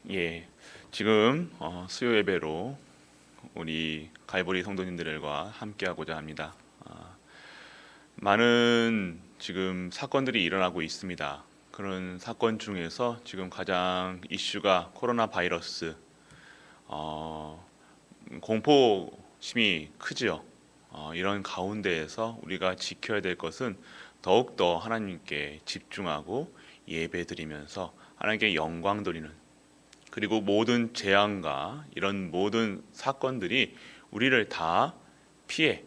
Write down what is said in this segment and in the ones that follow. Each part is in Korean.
예, 지금 수요 예배로 우리 갈보리 성도님들과 함께하고자 합니다. 많은 지금 사건들이 일어나고 있습니다. 그런 사건 중에서 지금 가장 이슈가 코로나 바이러스, 공포심이 크죠. 이런 가운데에서 우리가 지켜야 될 것은 더욱더 하나님께 집중하고 예배드리면서 하나님께 영광 돌리는, 그리고 모든 재앙과 이런 모든 사건들이 우리를 다 피해,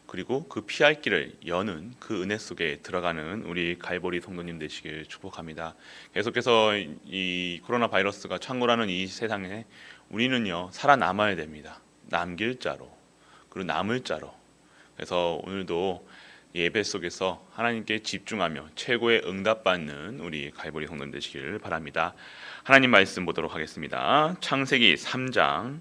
그리고 그 피할 길을 여는 그 은혜 속에 들어가는 우리 갈보리 성도님 되시길 축복합니다. 계속해서 이 코로나 바이러스가 창궐하는 이 세상에 우리는요 살아남아야 됩니다. 남길 자로, 그리고 남을 자로. 그래서 오늘도 예배 속에서 하나님께 집중하며 최고의 응답받는 우리 갈보리 성도님 되시길 바랍니다. 하나님 말씀 보도록 하겠습니다. 창세기 3장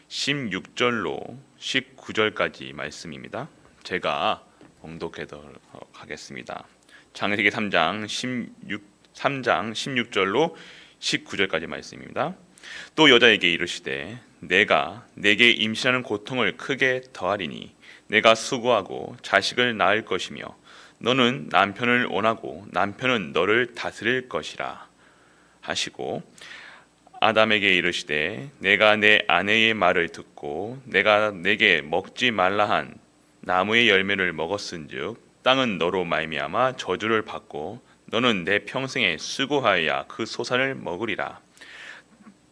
16절로 19절까지 말씀입니다. 제가 봉독하도록 하겠습니다. 창세기 3장 16절로 19절까지 말씀입니다. 또 여자에게 이르시되 내가 내게 임신하는 고통을 크게 더하리니 내가 수고하고 자식을 낳을 것이며 너는 남편을 원하고 남편은 너를 다스릴 것이라 하시고, 아담에게 이르시되 내가 내 아내의 말을 듣고 내가 내게 먹지 말라 한 나무의 열매를 먹었은즉 땅은 너로 말미암아 저주를 받고 너는 내 평생에 수고하여야 그 소산을 먹으리라.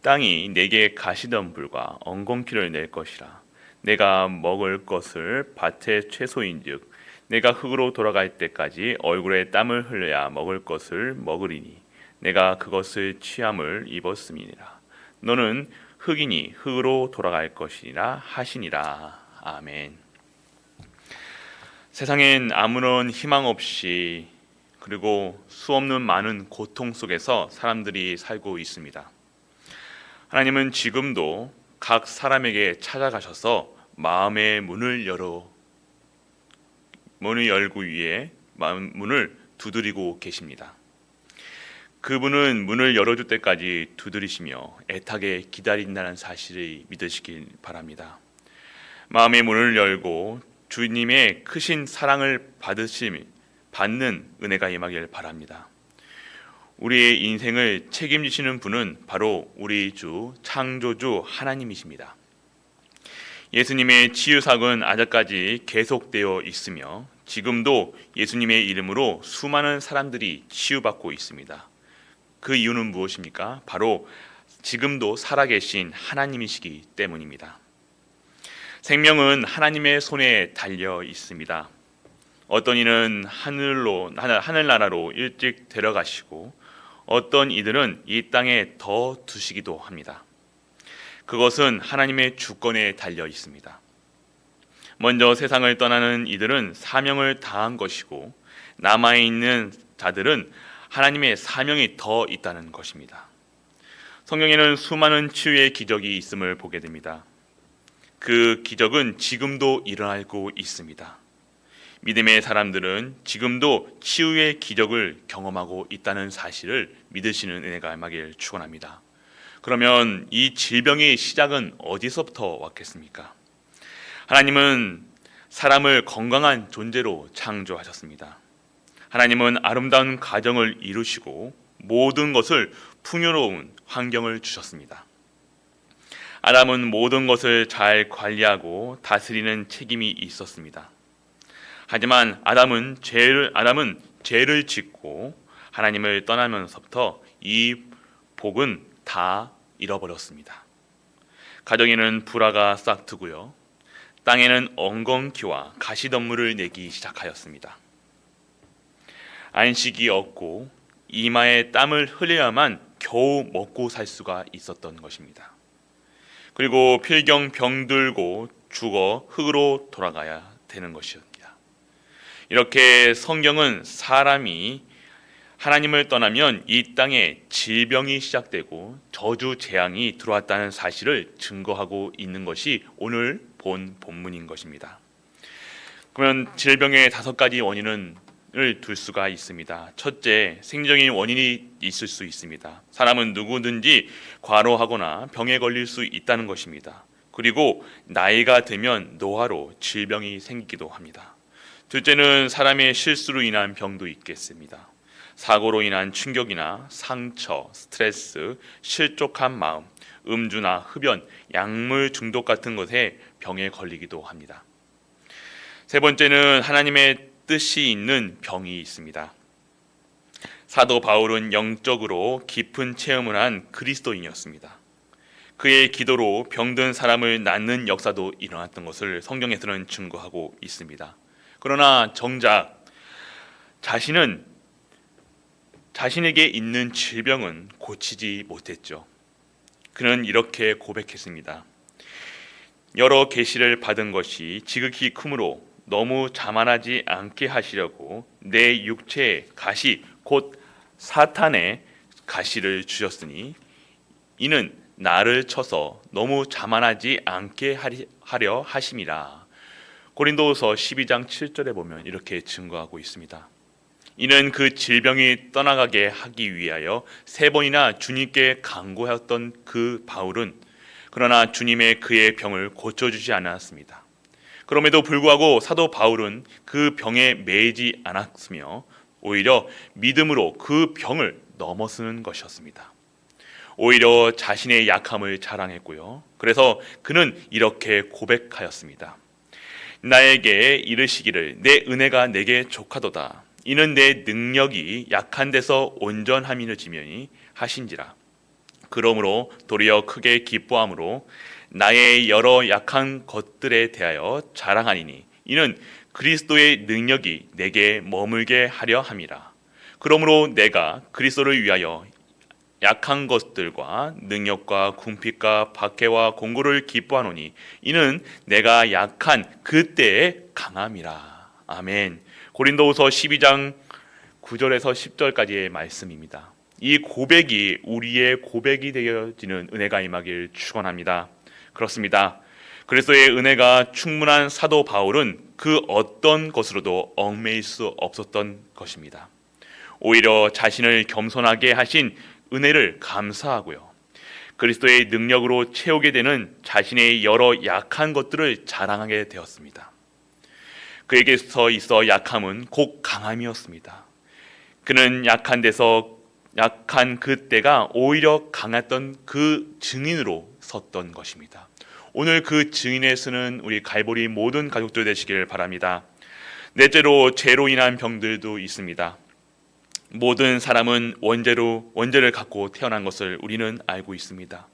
땅이 내게 가시덤불과 엉겅퀴를 낼 것이라. 내가 먹을 것을 밭의 채소인즉 내가 흙으로 돌아갈 때까지 얼굴에 땀을 흘려야 먹을 것을 먹으리니 내가 그것을 취함을 입었음이니라. 너는 흙이니 흙으로 돌아갈 것이라 하시니라. 아멘. 세상엔 아무런 희망 없이, 그리고 수없는 많은 고통 속에서 사람들이 살고 있습니다. 하나님은 지금도 각 사람에게 찾아가셔서 마음의 문을 열고 위해 문을 두드리고 계십니다. 그분은 문을 열어줄 때까지 두드리시며 애타게 기다린다는 사실을 믿으시길 바랍니다. 마음의 문을 열고 주님의 크신 사랑을 받는 은혜가 임하길 바랍니다. 우리의 인생을 책임지시는 분은 바로 우리 주 창조주 하나님이십니다. 예수님의 치유사역은 아직까지 계속되어 있으며 지금도 예수님의 이름으로 수많은 사람들이 치유받고 있습니다. 그 이유는 무엇입니까? 바로 지금도 살아계신 하나님이시기 때문입니다. 생명은 하나님의 손에 달려 있습니다. 어떤 이는 하늘나라로 일찍 데려가시고 어떤 이들은 이 땅에 더 두시기도 합니다. 그것은 하나님의 주권에 달려 있습니다. 먼저 세상을 떠나는 이들은 사명을 다한 것이고 남아있는 자들은 하나님의 사명이 더 있다는 것입니다. 성경에는 수많은 치유의 기적이 있음을 보게 됩니다. 그 기적은 지금도 일어나고 있습니다. 믿음의 사람들은 지금도 치유의 기적을 경험하고 있다는 사실을 믿으시는 은혜가 임하길 축원합니다. 그러면 이 질병의 시작은 어디서부터 왔겠습니까? 하나님은 사람을 건강한 존재로 창조하셨습니다. 하나님은 아름다운 가정을 이루시고 모든 것을 풍요로운 환경을 주셨습니다. 아담은 모든 것을 잘 관리하고 다스리는 책임이 있었습니다. 하지만 아담은 죄를 짓고 하나님을 떠나면서부터 이 복은 다 잃어버렸습니다. 가정에는 불화가 싹트고요, 땅에는 엉겅퀴와 가시덤불을 내기 시작하였습니다. 안식이 없고 이마에 땀을 흘려야만 겨우 먹고 살 수가 있었던 것입니다. 그리고 필경 병들고 죽어 흙으로 돌아가야 되는 것입니다. 이렇게 성경은 사람이 하나님을 떠나면 이 땅에 질병이 시작되고 저주 재앙이 들어왔다는 사실을 증거하고 있는 것이 오늘 본 본문인 것입니다. 그러면 질병의 5가지 원인은 을 둘 수가 있습니다. 첫째, 생리적인 원인이 있을 수 있습니다. 사람은 누구든지 과로하거나 병에 걸릴 수 있다는 것입니다. 그리고 나이가 들면 노화로 질병이 생기기도 합니다. 둘째는 사람의 실수로 인한 병도 있겠습니다. 사고로 인한 충격이나 상처, 스트레스, 실족한 마음, 음주나 흡연, 약물 중독 같은 것에 병에 걸리기도 합니다. 세 번째는 하나님의 뜻이 있는 병이 있습니다. 사도 바울은 영적으로 깊은 체험을 한 그리스도인이었습니다. 그의 기도로 병든 사람을 낫는 역사도 일어났던 것을 성경에서는 증거하고 있습니다. 그러나 정작 자신에게 있는 질병은 고치지 못했죠. 그는 이렇게 고백했습니다. 여러 계시를 받은 것이 지극히 크므로 너무 자만하지 않게 하시려고 내 육체에 가시 곧 사탄의 가시를 주셨으니 이는 나를 쳐서 너무 자만하지 않게 하려 하심이라. 고린도후서 12장 7절에 보면 이렇게 증거하고 있습니다. 이는 그 질병이 떠나가게 하기 위하여 3번이나 주님께 간구하였던 그 바울은 그러나 주님의 그의 병을 고쳐주지 않았습니다. 그럼에도 불구하고 사도 바울은 그 병에 매이지 않았으며 오히려 믿음으로 그 병을 넘어서는 것이었습니다. 오히려 자신의 약함을 자랑했고요. 그래서 그는 이렇게 고백하였습니다. 나에게 이르시기를 내 은혜가 내게 족하도다. 이는 내 능력이 약한 데서 온전함이 느지면이 하신지라. 그러므로 도리어 크게 기뻐함으로 나의 여러 약한 것들에 대하여 자랑하니니 이는 그리스도의 능력이 내게 머물게 하려 함이라. 그러므로 내가 그리스도를 위하여 약한 것들과 능력과 궁핍과 박해와 공고를 기뻐하노니 이는 내가 약한 그때의 강함이라. 아멘. 고린도후서 12장 9절에서 10절까지의 말씀입니다. 이 고백이 우리의 고백이 되어지는 은혜가 임하길 축원합니다. 그렇습니다. 그리스도의 은혜가 충분한 사도 바울은 그 어떤 것으로도 얽매일 수 없었던 것입니다. 오히려 자신을 겸손하게 하신 은혜를 감사하고요. 그리스도의 능력으로 채우게 되는 자신의 여러 약한 것들을 자랑하게 되었습니다. 그에게서 있어 약함은 곧 강함이었습니다. 그는 약한 데서 약한 그때가 오히려 강했던 그 증인으로 섰던 것입니다. 오늘 그 증인에 서는 우리 갈보리 모든 가족들 되시길 바랍니다. 넷째로 죄로 인한 병들도 있습니다. 모든 사람은 원죄를 갖고 태어난 것을 우리는 알고 있습니다.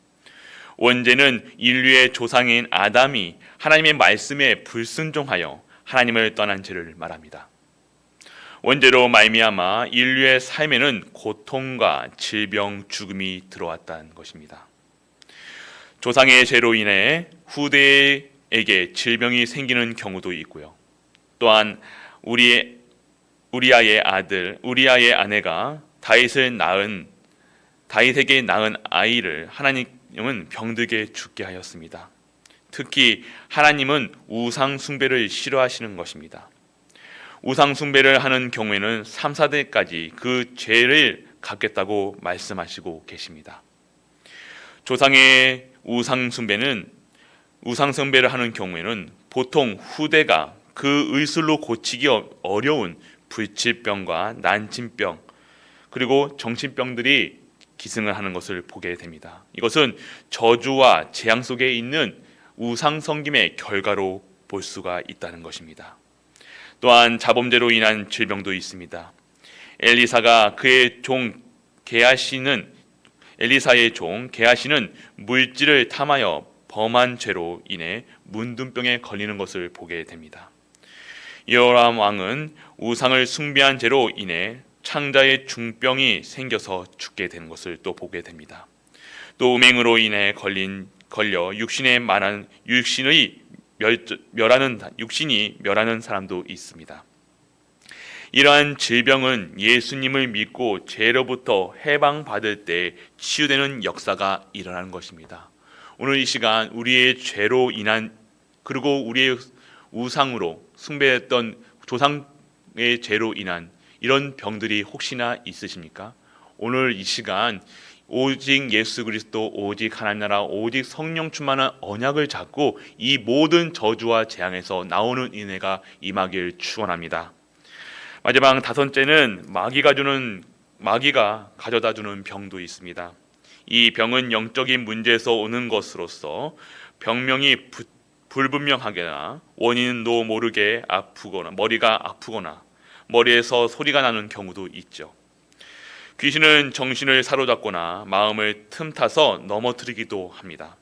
원죄는 인류의 조상인 아담이 하나님의 말씀에 불순종하여 하나님을 떠난 죄를 말합니다. 원죄로 말미암아 인류의 삶에는 고통과 질병, 죽음이 들어왔다는 것입니다. 조상의 죄로 인해 후대에게 질병이 생기는 경우도 있고요. 또한 우리아의 아내가 다윗에게 낳은 아이를 하나님은 병들게 죽게 하였습니다. 특히 하나님은 우상 숭배를 싫어하시는 것입니다. 우상 숭배를 하는 경우에는 3, 4대까지 그 죄를 갚겠다고 말씀하시고 계십니다. 조상의 우상 숭배를 하는 경우에는 보통 후대가 그 의술로 고치기 어려운 불치병과 난침병 그리고 정신병들이 기승을 하는 것을 보게 됩니다. 이것은 저주와 재앙 속에 있는 우상 섬김의 결과로 볼 수가 있다는 것입니다. 또한 자범죄로 인한 질병도 있습니다. 엘리사의 종 게하시는 물질을 탐하여 범한 죄로 인해 문둥병에 걸리는 것을 보게 됩니다. 여호람 왕은 우상을 숭배한 죄로 인해 창자의 중병이 생겨서 죽게 되는 것을 또 보게 됩니다. 또 음행으로 인해 걸려 육신이 멸하는 사람도 있습니다. 이러한 질병은 예수님을 믿고 죄로부터 해방받을 때 치유되는 역사가 일어나는 것입니다. 오늘 이 시간 우리의 죄로 인한 그리고 우리의 우상으로 숭배했던 조상 의 죄로 인한 이런 병들이 혹시나 있으십니까? 오늘 이 시간 오직 예수 그리스도, 오직 하나님 나라, 오직 성령 충만한 언약을 잡고 이 모든 저주와 재앙에서 나오는 은혜가 임하길 축원합니다. 마지막 다섯째는 마귀가 가져다 주는 병도 있습니다. 이 병은 영적인 문제에서 오는 것으로서 병명이 불분명하거나 원인도 모르게 아프거나 머리가 아프거나 머리에서 소리가 나는 경우도 있죠. 귀신은 정신을 사로잡거나 마음을 틈타서 넘어뜨리기도 합니다.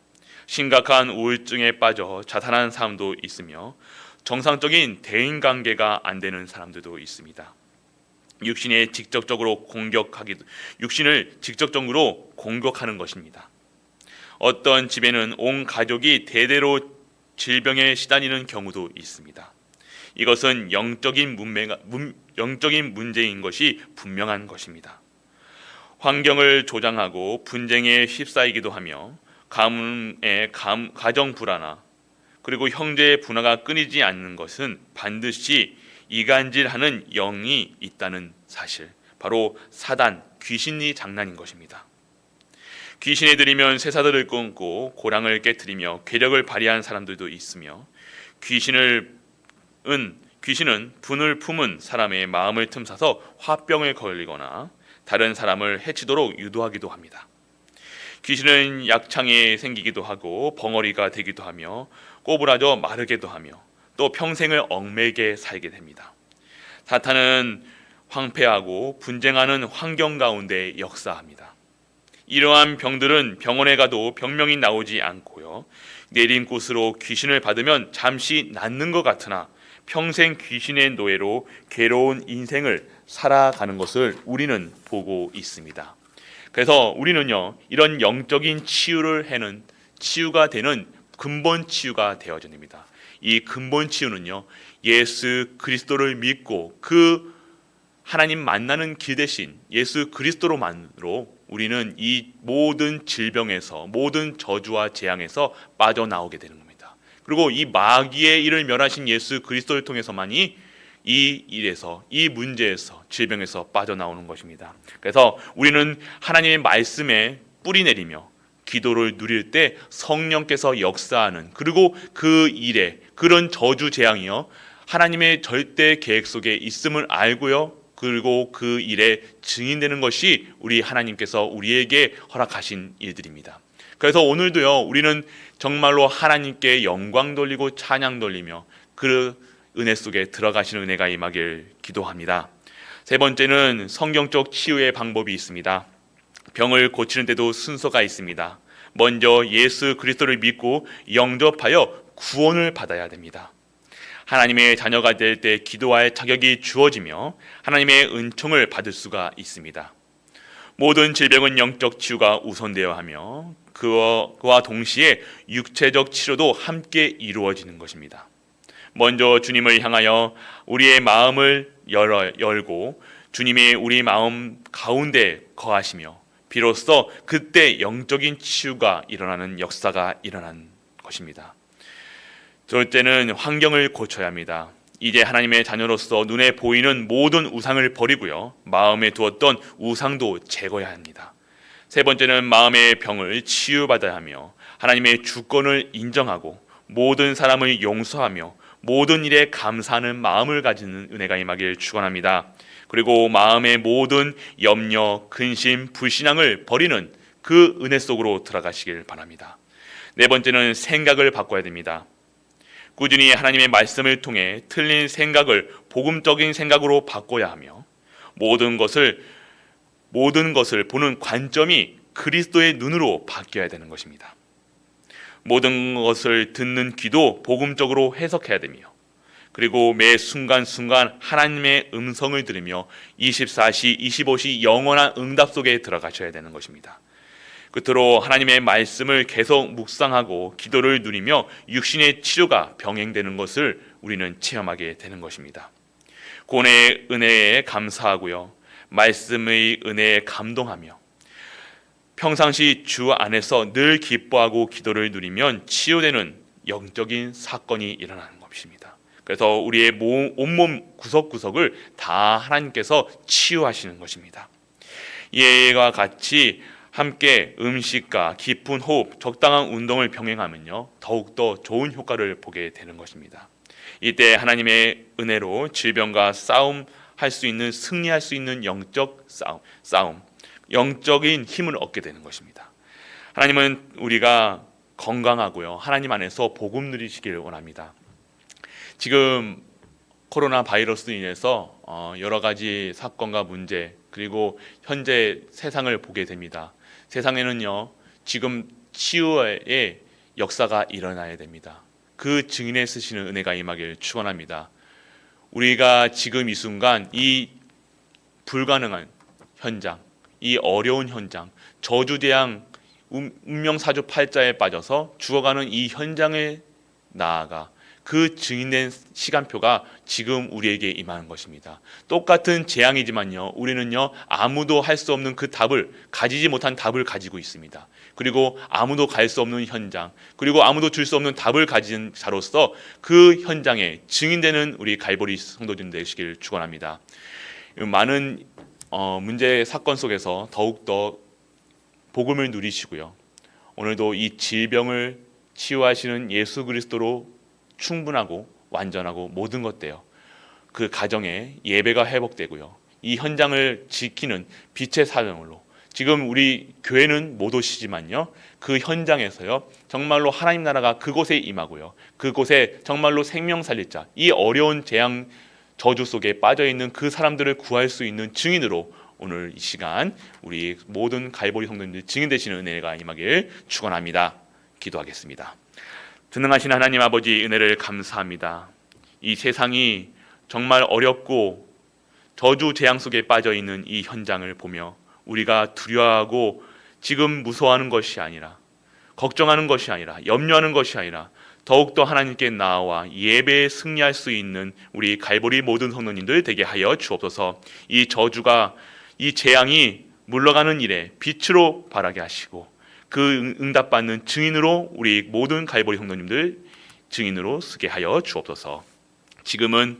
심각한 우울증에 빠져 자살한 사람도 있으며 정상적인 대인관계가 안 되는 사람들도 있습니다. 육신을 직접적으로 공격하는 것입니다. 어떤 집에는 온 가족이 대대로 질병에 시달리는 경우도 있습니다. 이것은 영적인 문제인 것이 분명한 것입니다. 환경을 조장하고 분쟁에 휩싸이기도 하며 가정 불화나 그리고 형제의 분화가 끊이지 않는 것은 반드시 이간질하는 영이 있다는 사실, 바로 사단, 귀신이 장난인 것입니다. 귀신에 들이면 쇠사슬을 끊고 고랑을 깨뜨리며 괴력을 발휘한 사람들도 있으며 귀신은 분을 품은 사람의 마음을 틈타서 화병을 걸리거나 다른 사람을 해치도록 유도하기도 합니다. 귀신은 약창에 생기기도 하고 벙어리가 되기도 하며 꼬부라져 마르게도 하며 또 평생을 얽매게 살게 됩니다. 사탄은 황폐하고 분쟁하는 환경 가운데 역사합니다. 이러한 병들은 병원에 가도 병명이 나오지 않고요, 내림굿으로 귀신을 받으면 잠시 낫는 것 같으나 평생 귀신의 노예로 괴로운 인생을 살아가는 것을 우리는 보고 있습니다. 그래서 우리는요, 이런 영적인 치유가 되는 근본 치유가 되어야 됩니다. 이 근본 치유는요, 예수 그리스도를 믿고 그 하나님 만나는 길 대신 예수 그리스도로만으로 우리는 이 모든 질병에서, 모든 저주와 재앙에서 빠져나오게 되는 겁니다. 그리고 이 마귀의 일을 멸하신 예수 그리스도를 통해서만이 이 일에서, 이 문제에서, 질병에서 빠져나오는 것입니다. 그래서 우리는 하나님의 말씀에 뿌리 내리며 기도를 누릴 때 성령께서 역사하는, 그리고 그 일에 그런 저주 재앙이요, 하나님의 절대 계획 속에 있음을 알고요, 그리고 그 일에 증인되는 것이 우리 하나님께서 우리에게 허락하신 일들입니다. 그래서 오늘도요, 우리는 정말로 하나님께 영광 돌리고 찬양 돌리며 그 은혜 속에 들어가시는 은혜가 임하길 기도합니다. 세 번째는 성경적 치유의 방법이 있습니다. 병을 고치는 데도 순서가 있습니다. 먼저 예수 그리스도를 믿고 영접하여 구원을 받아야 됩니다. 하나님의 자녀가 될 때 기도할 자격이 주어지며 하나님의 은총을 받을 수가 있습니다. 모든 질병은 영적 치유가 우선되어야 하며 그와 동시에 육체적 치료도 함께 이루어지는 것입니다. 먼저 주님을 향하여 우리의 마음을 열고 주님이 우리 마음 가운데 거하시며 비로소 그때 영적인 치유가 일어나는 역사가 일어난 것입니다. 둘째는 환경을 고쳐야 합니다. 이제 하나님의 자녀로서 눈에 보이는 모든 우상을 버리고요, 마음에 두었던 우상도 제거해야 합니다. 세 번째는 마음의 병을 치유받아야 하며 하나님의 주권을 인정하고 모든 사람을 용서하며 모든 일에 감사하는 마음을 가지는 은혜가 임하길 축원합니다. 그리고 마음의 모든 염려, 근심, 불신앙을 버리는 그 은혜 속으로 들어가시길 바랍니다. 네 번째는 생각을 바꿔야 됩니다. 꾸준히 하나님의 말씀을 통해 틀린 생각을 복음적인 생각으로 바꿔야 하며 모든 것을 보는 관점이 그리스도의 눈으로 바뀌어야 되는 것입니다. 모든 것을 듣는 귀도 복음적으로 해석해야 되며, 그리고 매 순간순간 하나님의 음성을 들으며 24시 25시 영원한 응답 속에 들어가셔야 되는 것입니다. 끝으로 하나님의 말씀을 계속 묵상하고 기도를 누리며 육신의 치료가 병행되는 것을 우리는 체험하게 되는 것입니다. 구원의 은혜에 감사하고요, 말씀의 은혜에 감동하며 평상시 주 안에서 늘 기뻐하고 기도를 누리면 치유되는 영적인 사건이 일어나는 것입니다. 그래서 우리의 온몸 구석구석을 다 하나님께서 치유하시는 것입니다. 이와 같이 함께 음식과 깊은 호흡, 적당한 운동을 병행하면요, 더욱더 좋은 효과를 보게 되는 것입니다. 이때 하나님의 은혜로 질병과 싸움할 수 있는, 승리할 수 있는 영적 싸움, 영적인 힘을 얻게 되는 것입니다. 하나님은 우리가 건강하고요, 하나님 안에서 복음 누리시기를 원합니다. 지금 코로나 바이러스로 인해서 여러 가지 사건과 문제, 그리고 현재 세상을 보게 됩니다. 세상에는요, 지금 치유의 역사가 일어나야 됩니다. 그 증인에 쓰시는 은혜가 임하길 축원합니다. 우리가 지금 이 순간 이 불가능한 현장, 이 어려운 현장, 저주대양 운명사주팔자에 빠져서 죽어가는 이 현장에 나아가 그 증인된 시간표가 지금 우리에게 임하는 것입니다. 똑같은 재앙이지만요, 우리는요, 아무도 할 수 없는 그 답을, 가지지 못한 답을 가지고 있습니다. 그리고 아무도 갈 수 없는 현장, 그리고 아무도 줄 수 없는 답을 가진 자로서 그 현장에 증인되는 우리 갈보리 성도들 되시길 축원합니다. 많은 문제 사건 속에서 더욱더 복음을 누리시고요, 오늘도 이 질병을 치유하시는 예수 그리스도로 충분하고 완전하고 모든 것 되어 그 가정에 예배가 회복되고요, 이 현장을 지키는 빛의 사명으로 지금 우리 교회는 못 오시지만요, 그 현장에서요 정말로 하나님 나라가 그곳에 임하고요, 그곳에 정말로 생명 살릴 자, 이 어려운 재앙 저주 속에 빠져 있는 그 사람들을 구할 수 있는 증인으로 오늘 이 시간 우리 모든 갈보리 성도님들 증인 되시는 은혜가 임하길 축원합니다. 기도하겠습니다. 전능하신 하나님 아버지, 은혜를 감사합니다. 이 세상이 정말 어렵고 저주 재앙 속에 빠져 있는 이 현장을 보며 우리가 두려워하고 지금 무서워하는 것이 아니라, 걱정하는 것이 아니라, 염려하는 것이 아니라 더욱더 하나님께 나아와 예배에 승리할 수 있는 우리 갈보리 모든 성도님들 되게 하여 주옵소서. 이 저주가, 이 재앙이 물러가는 일에 빛으로 발하게 하시고 그 응답받는 증인으로 우리 모든 갈보리 성도님들 증인으로 쓰게 하여 주옵소서. 지금은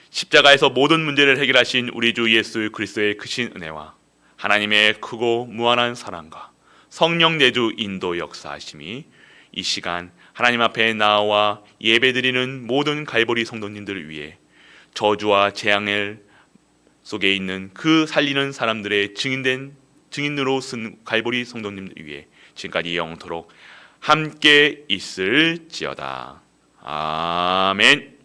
십자가에서 모든 문제를 해결하신 우리 주 예수 그리스도의 크신 은혜와 하나님의 크고 무한한 사랑과 성령 내주 인도 역사하심이 이 시간 하나님 앞에 나와 예배드리는 모든 갈보리 성도님들을 위해 저주와 재앙을 속에 있는 그 살리는 사람들의 증인으로 쓴 갈보리 성도님들 위해 지금까지 영토록 함께 있을지어다. 아멘.